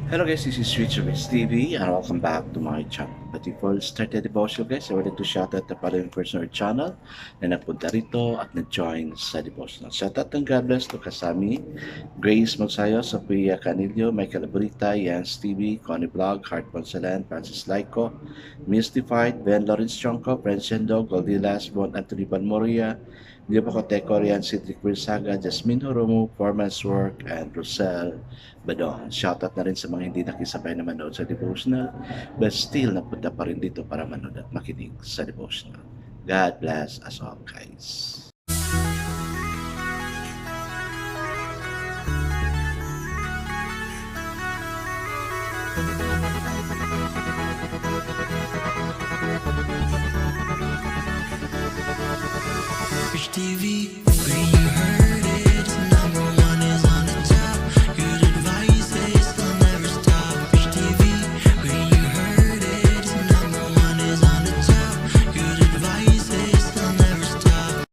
Hello guys, this is Richard TV and welcome back to my channel. But before we start the devotion guys, I wanted to shout out the following person or channel na nagpunta rito at nag-join sa devotional. Shout out and God bless to Kasami, Grace Magsayo, Sophia Canillo, Michael Aburita, Yans TV, Connie Vlog, Heart Ponsalan, Francis Laico, Mystified, Ben Lawrence Chonko, Francendo, Goldilas, Bon Anthony Moria, Leo Pacoteco, Rian Cedric Wilsaga, Jasmine Horomo, Foreman's Work, and Rosel Badon. Shoutout na rin sa mga hindi nakisabay na manood sa devotional but still napunta pa rin dito para manood at makinig sa devotional. God bless us all guys. Rich TV, where you heard it, number one is on the top. Good advice is they'll never stop. Rich TV, where you heard it, number one is on the top. Good advice is they'll never stop.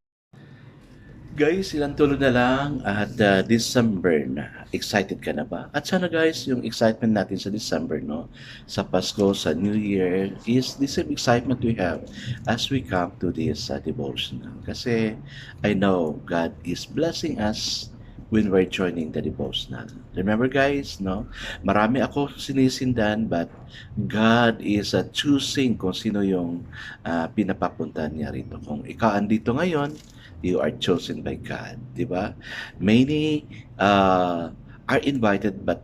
Guys, ilang tulo na lang at December na. Excited ka na ba? At sana guys, yung excitement natin sa December, no? Sa Pasko, sa New Year, is the same excitement we have as we come to this devotional. Kasi I know God is blessing us when we're joining the devotional. Remember guys, no? Marami ako sinisindan but God is choosing kung sino yung pinapapunta niya rito. Kung ikaw andito ngayon, you are chosen by God, di ba? Many are invited but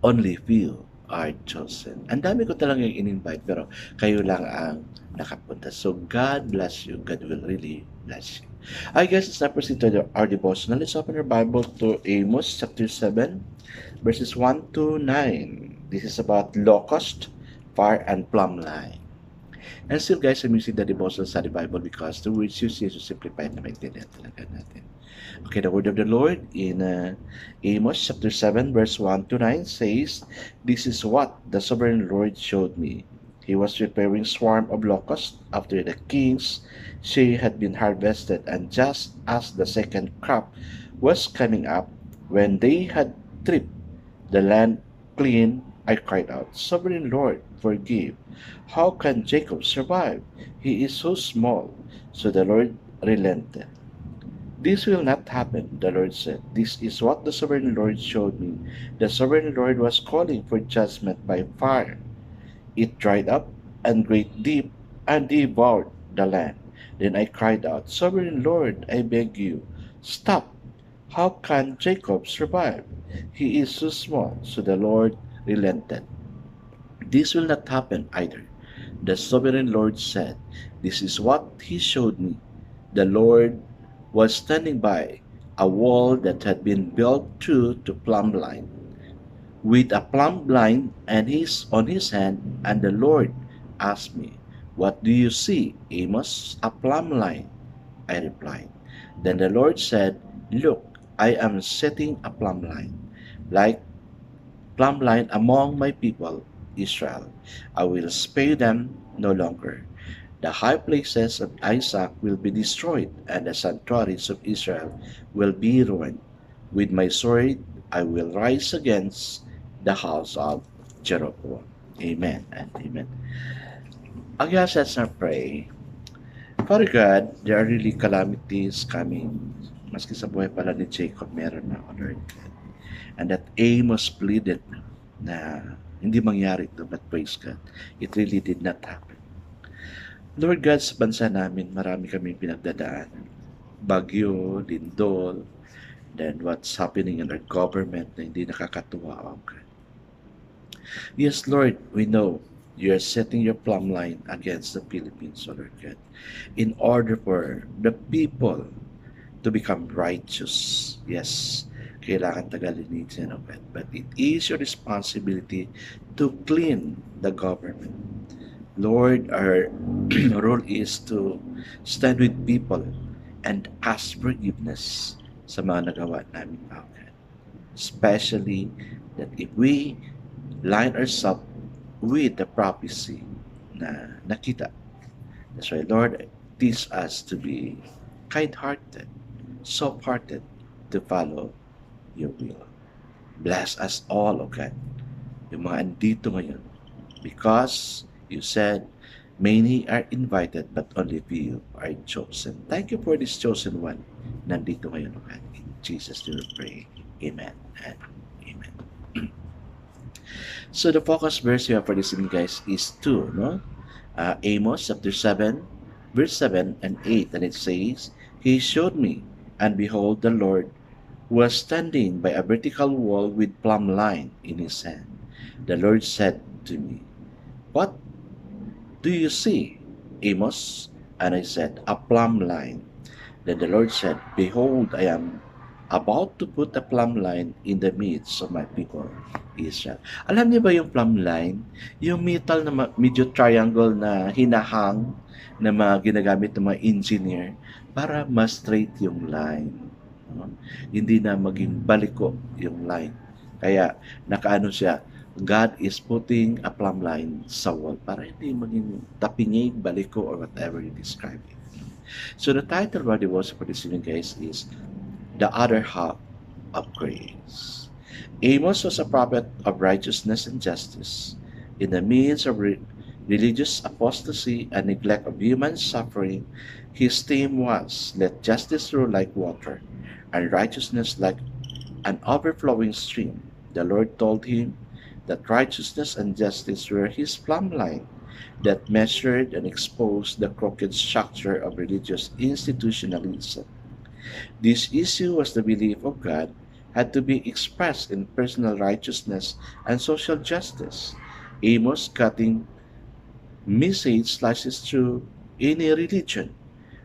only few are chosen. Ang dami ko talagang in-invite pero kayo lang ang nakapunta. So God bless you. God will really bless you. I guess let's not proceed to our devotional. Let's open our Bible to Amos chapter 7 verses 1 to 9. This is about locust, fire, and plumb line. And still guys, I'm using the devotional study Bible because the words used here to simplify na maintindihan talaga natin. Okay, the word of the Lord in Amos chapter 7 verse 1 to 9 says, "This is what the sovereign Lord showed me. He was preparing swarm of locusts after the king's share had been harvested, and just as the second crop was coming up, when they had tripped the land clean, I cried out, 'Sovereign Lord, forgive. How can Jacob survive? He is so small.' So the Lord relented. 'This will not happen,' the Lord said. 'This is what the sovereign Lord showed me. The sovereign Lord was calling for judgment by fire. It dried up and great deep and devoured the land. Then I cried out, "Sovereign Lord, I beg you, stop. How can Jacob survive? He is so small." So the Lord relented. "This will not happen either," the sovereign Lord said. "This is what he showed me. The Lord was standing by a wall that had been built true to plumb line, with a plumb line and his on his hand, and the Lord asked me, 'What do you see, Amos?' 'A plumb line,' I replied. Then the Lord said, 'Look, I am setting a plumb line, like plumb line among my people Israel. I will spare them no longer. The high places of Isaac will be destroyed, and the sanctuaries of Israel will be ruined. With my sword I will rise against the house of Jeroboam." Amen and amen. I guess let's not pray. Father God, there are really calamities coming. Maski sa buhay pala ni Jacob, meron na, O Lord. And that Amos pleaded na hindi mangyari ito, but praise God, it really did not happen. Lord God, sa bansa namin, marami kaming pinagdadaanan. Bagyo, lindol, then what's happening in our government na hindi nakakatuwa, O God. Yes, Lord, we know you are setting your plumb line against the Philippines, O Lord God, in order for the people to become righteous. Yes, kailangan tagalinitin, O God. But it is your responsibility to clean the government. Lord, our role is to stand with people and ask forgiveness sa mga nagawa namin, O God. Especially that if we line ourselves with the prophecy na nakita. That's why, Lord, teach us to be kind-hearted, soft-hearted, to follow your will. Bless us all, O God. yung mga andito ngayon. Because you said, many are invited, but only few are chosen. Thank you for this chosen one. Nandito ngayon, God. In Jesus' name we pray. Amen and amen. So the focus verse we have for this evening, guys, is 2, no? Amos chapter 7, verse 7 and 8, and it says, He showed me, and behold, the Lord was standing by a vertical wall with plumb line in his hand. The Lord said to me, What do you see, Amos? And I said, A plumb line. Then the Lord said, Behold, I am about to put a plumb line in the midst of my people, Israel. Alam niyo ba yung plumb line? Yung metal na medyo triangle na hinahang na mga ginagamit ng mga engineer para mas straight yung line. No? Hindi na maging baliko yung line. Kaya nakaano siya, God is putting a plumb line sa wall para hindi maging tapinig, baliko, or whatever you describe it. So the title of the devotion for this evening, guys, is The Other Half of Grace. Amos was a prophet of righteousness and justice. In the midst of religious apostasy and neglect of human suffering, his theme was, Let justice rule like water, and righteousness like an overflowing stream. The Lord told him that righteousness and justice were his plumb line that measured and exposed the crooked structure of religious institutionalism. This issue was the belief of God had to be expressed in personal righteousness and social justice. Amos' cutting message slices through any religion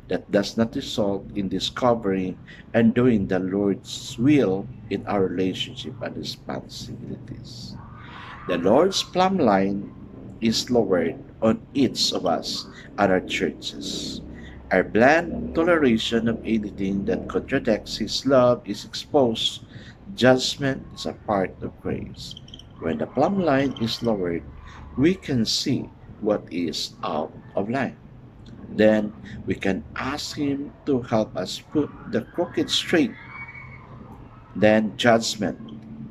that does not result in discovering and doing the Lord's will in our relationship and responsibilities. The Lord's plumb line is lowered on each of us at our churches. Our bland toleration of anything that contradicts His love is exposed. Judgment is a part of grace. When the plumb line is lowered, we can see what is out of line. Then we can ask Him to help us put the crooked straight. Then judgment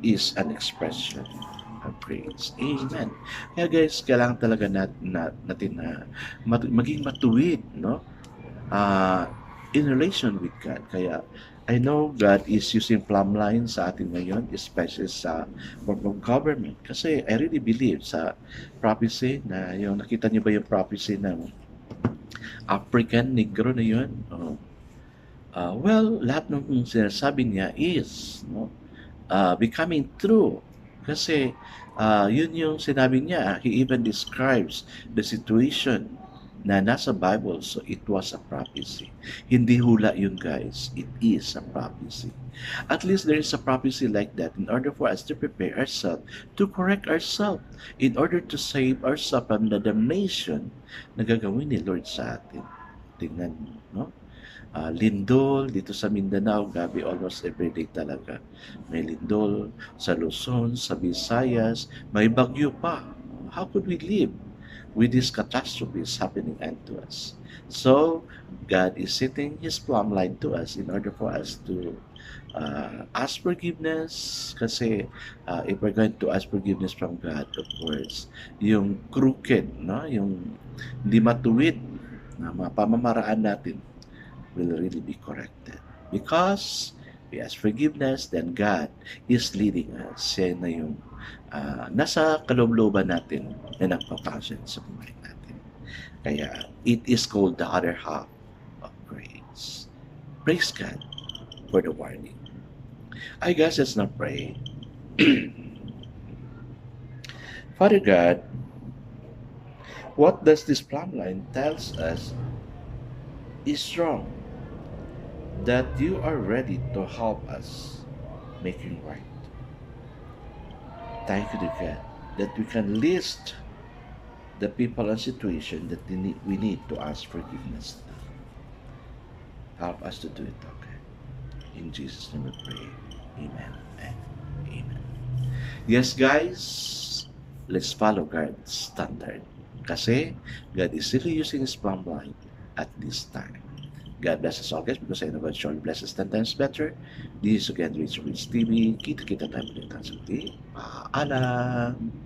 is an expression of grace. Amen. Kaya guys, kailangan talaga natin na maging matuwid, no? In relation with God. Kaya I know God is using plumb line sa atin ngayon, especially sa form of government. Kasi I really believe sa prophecy na yung nakita niyo ba yung prophecy ng African Negro na yun? Well, lahat ng sinasabi niya is becoming true. Kasi yun yung sinabi niya. He even describes the situation na nasa Bible, so it was a prophecy. Hindi hula yun, guys. It is a prophecy. At least there is a prophecy like that in order for us to prepare ourselves, to correct ourselves, in order to save ourselves from the damnation na gagawin ni Lord sa atin. Tingnan mo, no? Lindol dito sa Mindanao, gabi almost every day talaga. May lindol sa Luzon, sa Visayas, may bagyo pa. How could we live with these catastrophes happening unto us? So, God is setting His plumb line to us in order for us to ask forgiveness. Kasi if we're going to ask forgiveness from God, of course, yung crooked, no? Yung hindi matuwid na mga pamamaraan natin will really be corrected. Because we ask forgiveness, then God is leading us. Siya na yung nasa kaloob-looban natin na nagpapasyon sa buhay natin. Kaya, it is called the other half of grace. Praise God for the warning. I guess let's not pray. Father God, what does this plumb line tells us is wrong, that you are ready to help us making right. Thank you to God that we can list the people and situation that we need to ask forgiveness. Help us to do it, okay? In Jesus' name we pray. Amen and amen. Yes, guys, let's follow God's standard. Kasi God is still using His plumb line at this time. God bless us all, guys, because I know God surely blesses 10 times better. This is again Rich TV. Kita-kita tayo ulit. Paalam!